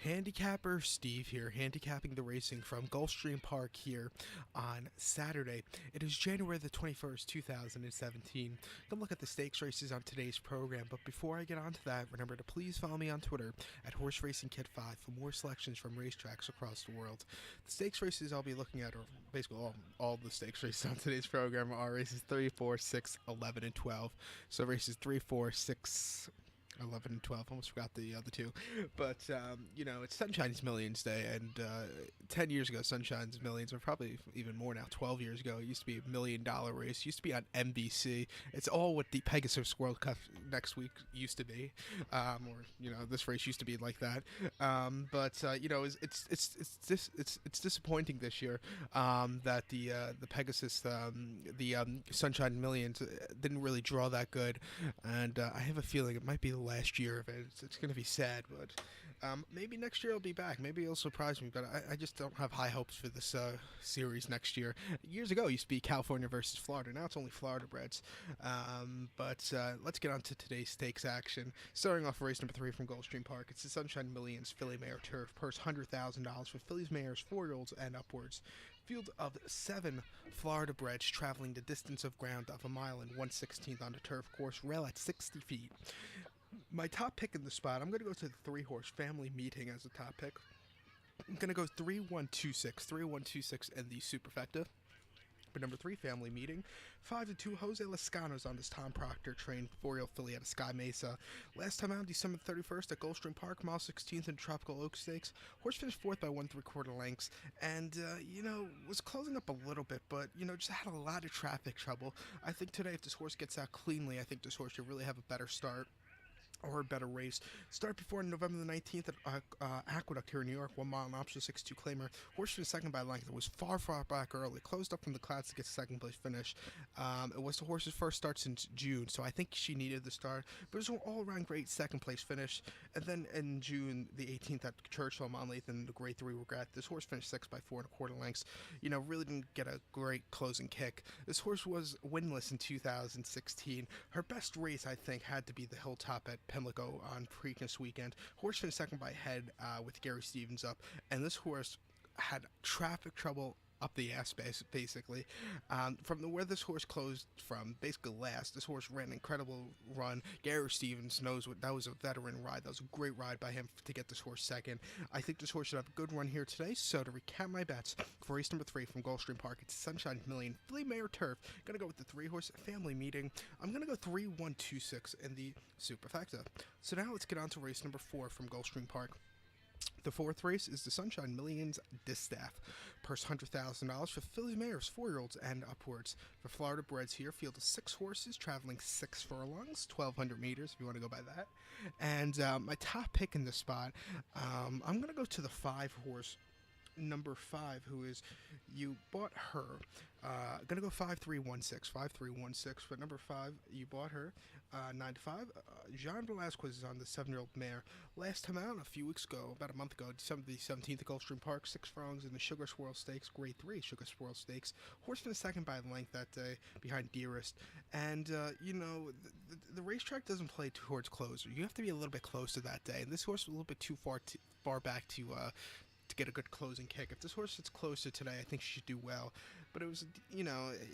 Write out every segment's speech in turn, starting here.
Handicapper Steve here, handicapping the racing from Gulfstream Park here on Saturday. It is January the 21st, 2017. Come look at the stakes races on today's program, but before I get on to that, remember to please follow me on Twitter at HorseRacingKid5 for more selections from racetracks across the world. The stakes races I'll be looking at, or basically all the stakes races on today's program, are races 3, 4, 6, 11, and 12. So races 3, 4, 6, 11 and 12. Almost forgot the other two. But, it's Sunshine's Millions Day, and 10 years ago, Sunshine's Millions, or probably even more now, 12 years ago, it used to be $1 million race. It used to be on NBC. It's all what the Pegasus World Cup next week used to be. This race used to be like that. It's disappointing this year that the Pegasus, the Sunshine Millions, didn't really draw that good, and I have a feeling it might be the last year of it. It's going to be sad, but maybe next year it'll be back. Maybe it'll surprise me, but I just don't have high hopes for this series next year. Years ago, it used to be California versus Florida. Now it's only Florida breds. Let's get on to today's stakes action. Starting off race number 3 from Gulfstream Park. It's the Sunshine Millions Filly Mare Turf. Purse $100,000 for fillies, mares, 4-year-olds, and upwards. Field of 7 Florida breds traveling the distance of ground of 1 mile and 1/16 on the turf course, rail at 60 feet. My top pick in the spot, I'm going to go to the 3-horse Family Meeting as a top pick. I'm going to go 3-1-2-6 in the superfecta. But number 3, Family Meeting. 5-2, Jose Lascano's on this Tom Proctor trained 4-year-old filly out of Sky Mesa. Last time out, December 31st at Gulfstream Park, mile 16th in Tropical Oak Stakes. Horse finished 4th by 1 3/4 lengths, and, was closing up a little bit, but, just had a lot of traffic trouble. I think today, if this horse gets out cleanly, I think this horse should really have a better start, or a better race. Start before November the 19th at Aqueduct here in New York. 1 mile and option 6-2 claimer. Horse finished second by length. It was far back early. Closed up from the clouds to get second place finish. It was the horse's first start since June, so I think she needed the start. But it was an all-around great second place finish. And then in June the 18th at Churchill, Monlathon, the grade 3 regret. This horse finished 6th by 4 1/4 lengths. Really didn't get a great closing kick. This horse was winless in 2016. Her best race, I think, had to be the Hilltop at Pimlico on Preakness weekend. Horse finished second by head with Gary Stevens up, and this horse had traffic trouble up the ass, basically. From where this horse closed from, basically last, this horse ran an incredible run. Gary Stevens knows that was a veteran ride. That was a great ride by him to get this horse second. I think this horse should have a good run here today. So to recap my bets for race number 3 from Gulfstream Park, it's Sunshine Million Filly Mare Turf. Gonna go with the 3-horse Family Meeting. I'm gonna go 3-1-2-6 in the superfecta. So now let's get on to race number 4 from Gulfstream Park. The 4th race is the Sunshine Millions Distaff. Purse $100,000 for fillies, mares, 4-year-olds, and upwards. For Florida breds here, field of 6 horses traveling 6 furlongs, 1,200 meters if you want to go by that. And my top pick in this spot, I'm going to go to the 5-horse. Number 5, who is You Bought Her. Gonna go 5-3-1-6 for number 5. You Bought Her. 9-5. Jean Velasquez is on the 7-year-old mare. Last time out, a few weeks ago, about a month ago, December the 17th at Gulfstream Park, 6 furlongs in the Sugar Swirl Stakes, grade 3 Sugar Swirl Stakes. Horse finished second by length that day behind Dearest. And the racetrack doesn't play towards closer. You have to be a little bit closer that day, and this horse was a little bit too far back to get a good closing kick. If this horse sits closer today, I think she should do well. But it was,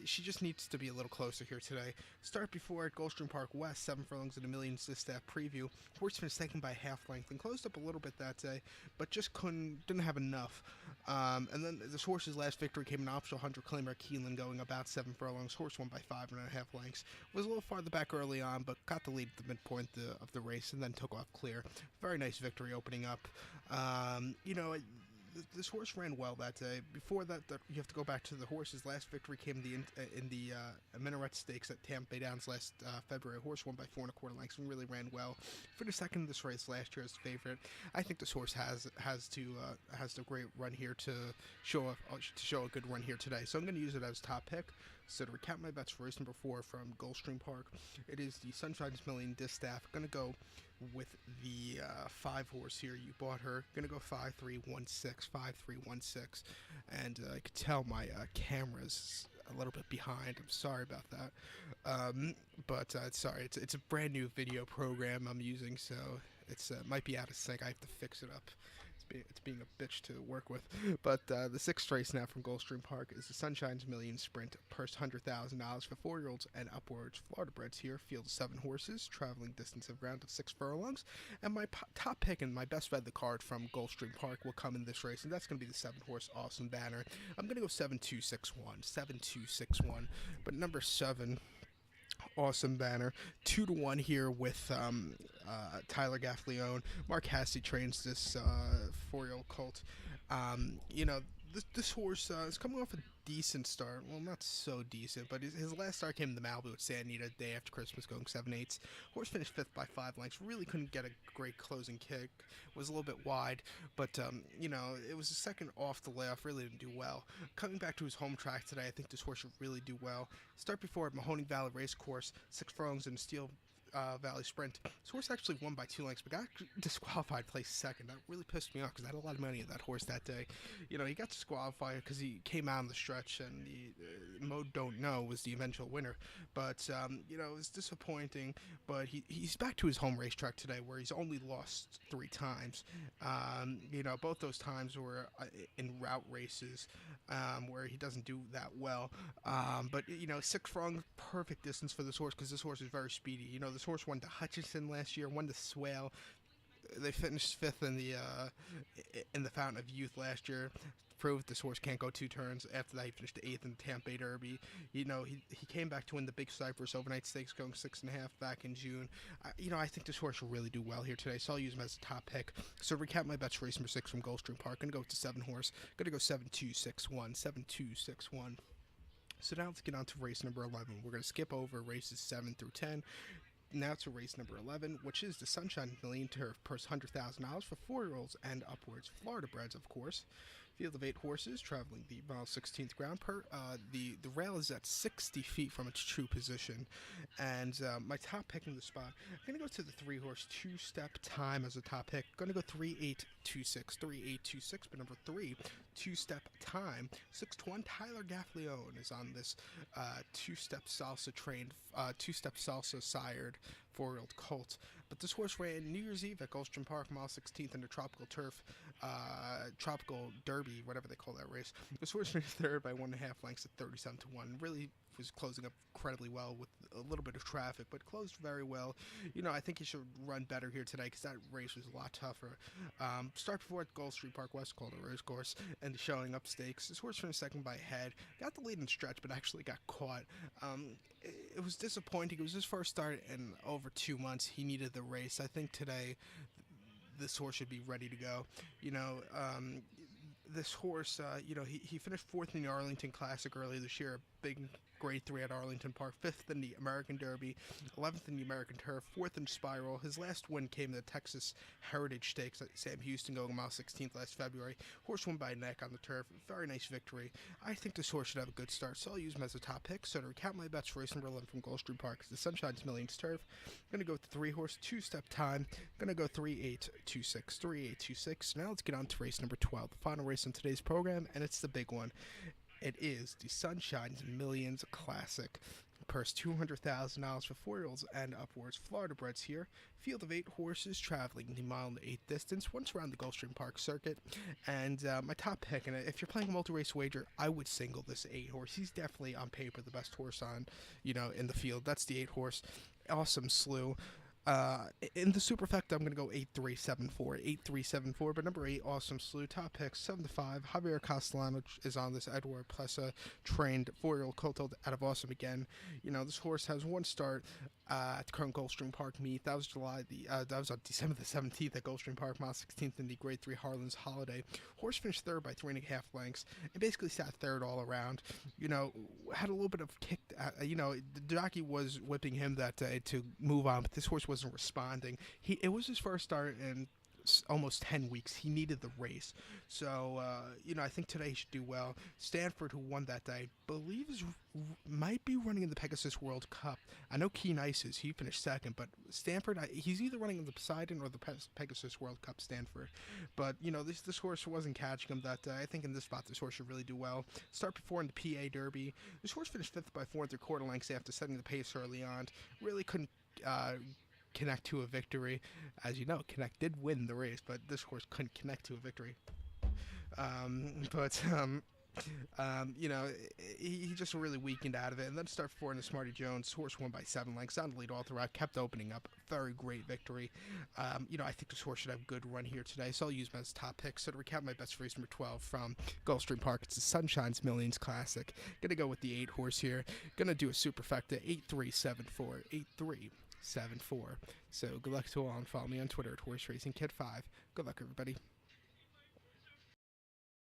she just needs to be a little closer here today. Start before at Gulfstream Park West, 7 furlongs and a Millions Distaff preview. Horse finished second by half length and closed up a little bit that day, but just didn't have enough. And then this horse's last victory came in optional 100 claimer at Keeneland, going about 7 furlongs. Horse won by 5.5 lengths. Was a little farther back early on, but got the lead at the midpoint of the race and then took off clear. Very nice victory opening up. This horse ran well that day. Before that, you have to go back to the horse's last victory came in the Minaret Stakes at Tampa Bay Downs last February. Horse won by 4 1/4 lengths and really ran well. Finished second in this race last year as favorite. I think this horse has a great run here to show a good run here today. So I'm going to use it as top pick. So to recap my bets for race number 4 from Gulfstream Park, it is the Sunshine's Million Distaff. Going to go with the 5-horse here. You Bought Her. Going to go 5-3-1-6, and I could tell my camera's a little bit behind. I'm sorry about that. Sorry, it's a brand new video program I'm using, so it's might be out of sync. I have to fix it up. It's being a bitch to work with. But the sixth race now from Gulfstream Park is the Sunshine's Million Sprint. Purse $100,000 for 4-year-olds and upwards. Florida breds here. Field of 7 horses. Traveling distance of ground of 6 furlongs. And my top pick and my best bet of the card from Gulfstream Park will come in this race, and that's going to be the 7-horse Awesome Banner. I'm going to go 7-2-6-1. 7-2-6-1. But number 7, Awesome Banner, 2-1 here with Tyler Gaffleone. Mark Hassey trains this 4-year-old colt. You know, this horse is coming off a decent start. Well, not so decent, but his last start came in the Malibu at Santa Anita the day after Christmas, going 7/8. Horse finished 5th by 5 lengths. Really couldn't get a great closing kick. Was a little bit wide, but you know, it was the second off the layoff. Really didn't do well. Coming back to his home track today, I think this horse should really do well. Start before at Mahoning Valley Racecourse, 6 furlongs in a Steel Valley Sprint. This horse actually won by 2 lengths, but got disqualified, placed second. That really pissed me off because I had a lot of money in that horse that day. You know, he got disqualified because he came out on the stretch, and the Mode Don't Know was the eventual winner. But, you know, it was disappointing, but he's back to his home racetrack today where he's only lost 3 times. You know, both those times were in route races where he doesn't do that well. But, you know, 6 furlong, perfect distance for this horse because this horse is very speedy. You know, this horse won to Hutchinson last year, won to Swale. They finished 5th in the Fountain of Youth last year. Proved this horse can't go 2 turns. After that, he finished 8th in the Tampa Bay Derby. You know, he came back to win the Big Cypress Overnight Stakes, going 6.5 back in June. You know, I think this horse will really do well here today, so I'll use him as a top pick. So to recap my bets, race number 6 from Gulfstream Park. Gonna go with the 7-horse. Gonna go 7-2-6-1. 7-2-6-1. So now let's get on to race number 11. We're going to skip over races 7 through 10. Now to race number 11, which is the Sunshine Million Turf, purse $100,000 for 4-year-olds and upwards. Florida breds, of course. Field of 8 horses traveling the mile 16th ground. The rail is at 60 feet from its true position. And my top pick in the spot, I'm going to go to the 3-horse 2-step time as a top pick. Going to go 3-8-2-6. 3-8-2-6, but number 3, 2-step time. 6-1 Tyler Gaffleone is on this 2-step salsa trained, 2-step salsa sired 4-year-old colt. But this horse ran New Year's Eve at Gulfstream Park, mile 16th under Tropical Turf, Tropical Derby, whatever they call that race. This horse finished 3rd by 1.5 lengths at 37-1. Really was closing up incredibly well with a little bit of traffic, but closed very well. You know, I think he should run better here today because that race was a lot tougher. Start before at Gulfstream Park West, called a race course, and showing up stakes. This horse finished 2nd by a head. Got the lead in stretch, but actually got caught. It was disappointing. It was his first start in over 2 months. He needed the race. I think today this horse should be ready to go. You know, this horse, you know, he finished 4th in the Arlington Classic earlier this year, a big Grade 3 at Arlington Park, 5th in the American Derby, 11th in the American Turf, 4th in Spiral. His last win came in the Texas Heritage Stakes at Sam Houston, going mile 16th last February. Horse won by a neck on the turf. Very nice victory. I think this horse should have a good start, so I'll use him as a top pick. So to recap my bets for race number 11 from Gulfstream Park, the Sunshine's Millions Turf. I'm going to go with the 3-horse 2-step time. I'm going to go 3-8-2-6. 3-8-2-6. Now let's get on to race number 12, the final race in today's program, and it's the big one. It is the Sunshine's Millions Classic. Purse $200,000 for 4-year-olds and upwards. Florida breds here. Field of 8 horses traveling the mile and 8 distance, once around the Gulfstream Park circuit. And my top pick, and if you're playing a multi-race wager, I would single this 8-horse. He's definitely on paper the best horse on, you know, in the field. That's the 8-horse. Awesome slew. In the superfecta, I'm going to go 8-3-7-4, 8-3-7-4, but number 8, Awesome Slew, top picks, 7-5, Javier Castellano is on this Edward Plessa trained 4-year-old colt out of Awesome again. You know, this horse has 1 start at the current Gulfstream Park meet. That was that was on December the 17th at Gulfstream Park, mile 16th in the Grade 3 Harlan's Holiday. Horse finished 3rd by 3.5 lengths and basically sat 3rd all around. You know, had a little bit of kick, you know, the jockey was whipping him that day to move on, but this horse wasn't responding. It was his first start in almost 10 weeks. He needed the race. So, you know, I think today he should do well. Stanford, who won that day, believes might be running in the Pegasus World Cup. I know Keen Ice is. He finished 2nd, but Stanford, he's either running in the Poseidon or the Pegasus World Cup, Stanford. But, you know, this horse wasn't catching him that day. I think in this spot, this horse should really do well. Start before in the PA Derby. This horse finished 5th by 4 3/4 lengths after setting the pace early on. Really couldn't connect to a victory. As you know, Connect did win the race, but this horse couldn't connect to a victory. But you know, he just really weakened out of it. And then start 4 in the Smarty Jones. Horse won by 7 lengths. On the lead all throughout. Kept opening up. Very great victory. You know, I think this horse should have a good run here today. So I'll use him as top pick. So to recap my best race, number 12 from Gulfstream Park. It's the Sunshine's Millions Classic. Gonna go with the 8 horse here. Gonna do a superfecta 8374. 8374. So good luck to all and follow me on Twitter at Horse Racing Kid 5. Good luck, everybody.